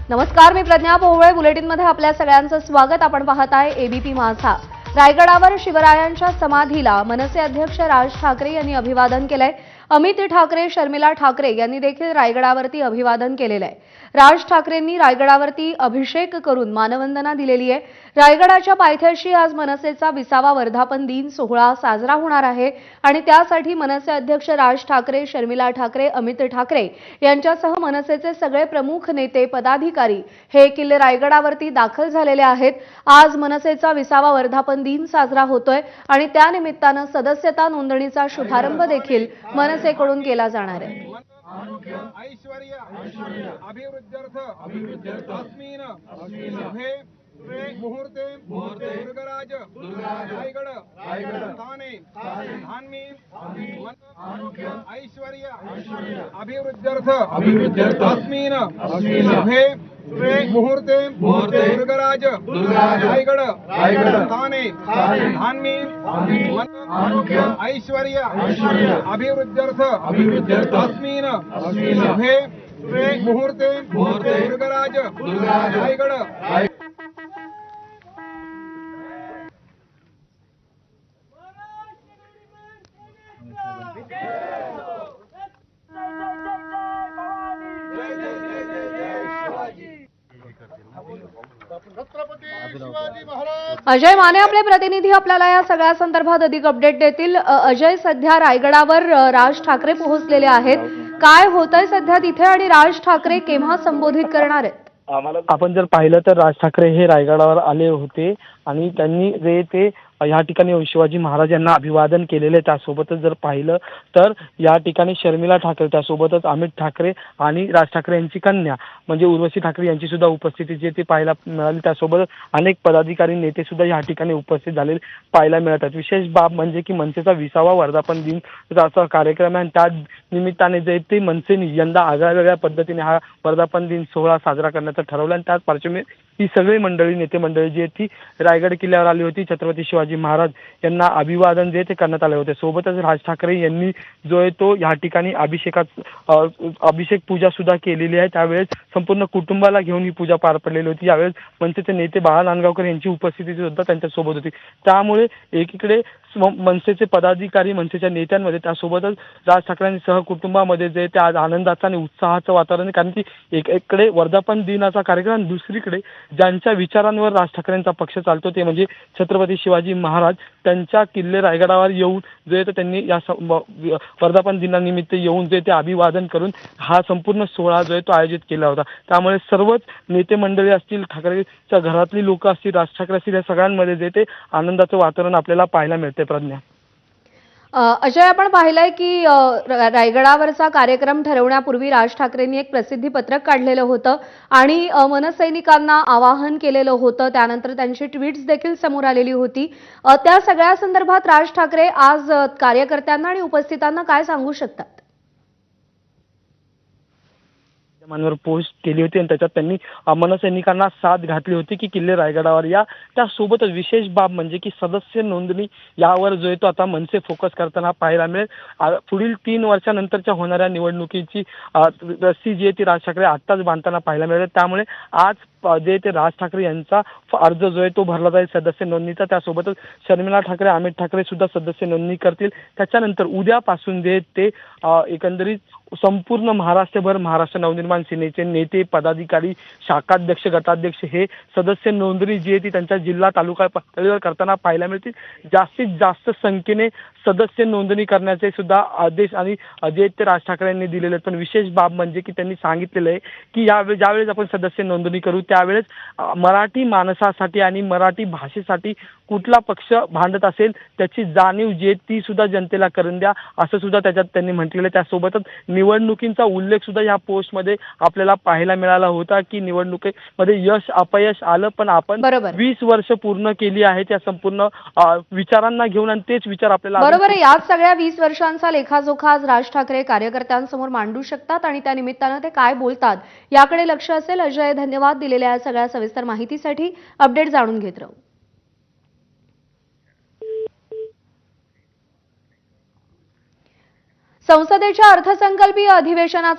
नमस्कार, मी प्रज्ञा पोहळे. बुलेटिनमध्ये आपल्या सगळ्यांचं स्वागत. आपण पाहत आहे एबीपी माझा. रायगडावर शिवरायांच्या समाधीला मनसे अध्यक्ष राज ठाकरे यांनी अभिवादन केलंय. अमित ठाकरे, शर्मिला ठाकरे यांनी देखील रायगडावरती अभिवादन केलेलं आहे. राज ठाकरेंनी रायगडावरती अभिषेक करून मानवंदना दिलेली आहे. रायगडाच्या पायथ्याशी आज मनसेचा 20वा वर्धापन दिन सोहळा साजरा होणार आहे आणि त्यासाठी मनसे अध्यक्ष राज ठाकरे, शर्मिला ठाकरे, अमित ठाकरे यांच्यासह मनसेचे सगळे प्रमुख नेते, पदाधिकारी हे किल्ले रायगडावरती दाखल झालेले आहेत. आज मनसेचा 20वा वर्धापन दिन साजरा होतोय आणि त्यानिमित्तानं सदस्यता नोंदणीचा शुभारंभ देखील मनसेकडून केला जाणार आहे. ऐश्वर्य अभिवृद्ध्यर्थ अस्मिन् शुभे मुहूर्ते दुर्गराज रायगड स्थाने धान्मी ऐश्वर्य अभिवृद्ध्यर्थ अस्मिन् शुभे मुहूर्ते दुर्गराज रायगड स्थाने धान्मी ऐश्वर्य अभिवृद्ध्यर्थ अस्मिन् शुभे मुहूर्ते दुर्गराज रायगड. अजय माने आपले प्रतिनिधी आपल्याला या सगळ्या संदर्भात अधिक अपडेट देतील. अजय, सध्या रायगडावर राज ठाकरे पोहोचलेले आहेत. काय होतंय सध्या तिथे आणि राज ठाकरे केव्हा संबोधित करणार आहेत? आपण जर पाहिलं तर राज ठाकरे हे रायगडावर आले होते आणि त्यांनी जे ते या ठिकाणी शिवाजी महाराज यांना अभिवादन केलेले. त्यासोबतच जर पाहिलं तर या ठिकाणी शर्मिला ठाकरे, त्यासोबतच अमित ठाकरे आणि राज ठाकरे यांची कन्या म्हणजे उर्वशी ठाकरे यांची सुद्धा उपस्थिती जे ते पाहायला मिळाली. त्यासोबतच अनेक पदाधिकारी नेते सुद्धा या ठिकाणी उपस्थित झालेले पाहायला मिळतात. विशेष बाब म्हणजे की मनसेचा 20वा वर्धापन दिनाचा कार्यक्रम आहे आणि त्या निमित्ताने जे ते मनसेने यंदा आगळ्यावेगळ्या पद्धतीने हा वर्धापन दिन सोहळा साजरा करण्याचं ठरवलं आणि त्याच पार्श्वभूमीवर ही सगळी मंडळी, नेते मंडळी जी ती रायगड किल्ल्यावर आली होती. छत्रपती शिवाजी महाराज यांना अभिवादन जे ते करण्यात आले होते. सोबतच राज ठाकरे यांनी जो आहे तो या ठिकाणी अभिषेक पूजा सुद्धा केलेली आहे. त्यावेळेस संपूर्ण कुटुंबाला घेऊन ही पूजा पार पडलेली होती. यावेळेस मनसेचे नेते बाळा नांदगावकर यांची उपस्थिती सुद्धा त्यांच्यासोबत होती. त्यामुळे एकीकडे मनसेचे पदाधिकारी, मनसेच्या नेत्यांमध्ये, त्यासोबतच राज ठाकरेंनी सहकुटुंबामध्ये जे ते आज आनंदाचं आणि उत्साहाचं वातावरण, कारण की एकीकडे वर्धापन दिनाचा कार्यक्रम, दुसरीकडे ज्यांच्या विचारांवर राज ठाकरेंचा पक्ष चालतो ते म्हणजे छत्रपती शिवाजी महाराज त्यांच्या किल्ले रायगडावर येऊन जे ते त्यांनी या वर्धापन दिनानिमित्त येऊन जे ते अभिवादन करून हा संपूर्ण सोहळा जो आहे तो आयोजित केला होता. त्यामुळे सर्वच नेते मंडळी असतील, ठाकरेच्या घरातली लोक असतील, राज ठाकरे असतील, या सगळ्यांमध्ये जे ते आनंदाचं वातावरण आपल्याला पाहायला मिळते. प्रज्ञा, अजय, आपण पाहिलंय की रायगडावरचा कार्यक्रम ठरवण्यापूर्वी राज ठाकरेंनी एक प्रसिद्धी पत्रक काढलेलं होतं आणि मनसैनिकांना आवाहन केलेलं होतं. त्यानंतर त्यांची ट्विट्स देखील समोर आलेली होती. त्या सगळ्या संदर्भात राज ठाकरे आज कार्यकर्त्यांना आणि उपस्थितांना काय सांगू शकतात? मानवर पोस्ट केली होती आणि त्याच्यात त्यांनी मनसैनिकांना साथ घातली होती की किल्ले रायगडावर या. त्यासोबतच विशेष बाब म्हणजे की सदस्य नोंदणी यावर जो आहे तो आता मनसे फोकस करताना पाहायला मिळेल. पुढील 3 वर्षानंतरच्या होणाऱ्या निवडणुकीची रस्सी जी आहे ती राज ठाकरे आत्ताच बांधताना पाहायला मिळेल. त्यामुळे आज जे ते राज ठाकरे यांचा अर्ज जो आहे तो भरला जाईल सदस्य नोंदणीचा. त्यासोबतच शर्मिला ठाकरे, अमित ठाकरे सुद्धा सदस्य नोंदणी करतील. त्याच्यानंतर उद्यापासून जे ते एकंदरीत संपूर्ण महाराष्ट्रभर महाराष्ट्र नवनिर्माण सेनेचे नेते, पदाधिकारी, शाखाध्यक्ष, गटाध्यक्ष हे सदस्य नोंदणी जी आहे ती त्यांच्या जिल्हा, तालुका पातळीवर करताना पाहायला मिळतील. जास्तीत जास्त संख्येने सदस्य नोंदणी करण्याचे सुद्धा आदेश आणि जे ते राज ठाकरे यांनी दिलेले आहेत. पण विशेष बाब म्हणजे की त्यांनी सांगितलेलं आहे की ज्यावेळेस आपण सदस्य नोंदणी करू त्यावेळेस मराठी माणसासाठी आणि मराठी भाषेसाठी कुठला पक्ष भांडत असेल त्याची जाणीव जी आहे ती सुद्धा जनतेला करून द्या, असं सुद्धा त्याच्यात त्यांनी म्हटलेलं आहे. त्यासोबतच निवडणुकींचा उल्लेख सुद्धा या पोस्टमध्ये आपल्याला पाहायला मिळाला होता की निवडणुकीमध्ये यश अपयश आलं पण आपण 20 वर्ष पूर्ण केली आहेत या संपूर्ण विचारांना घेऊन आणि तेच विचार आपल्याला बरोबर आहे. याच सगळ्या 20 वर्षांचा लेखाजोखा आज राज ठाकरे कार्यकर्त्यांसमोर मांडू शकतात आणि त्या निमित्तानं ते काय बोलतात याकडे लक्ष असेल. अजय, धन्यवाद दिलेल्या या सगळ्या सविस्तर माहितीसाठी. अपडेट जाणून घेत राहू. संसदेच्या अर्थसंकल्पीय अधिवेशनाचा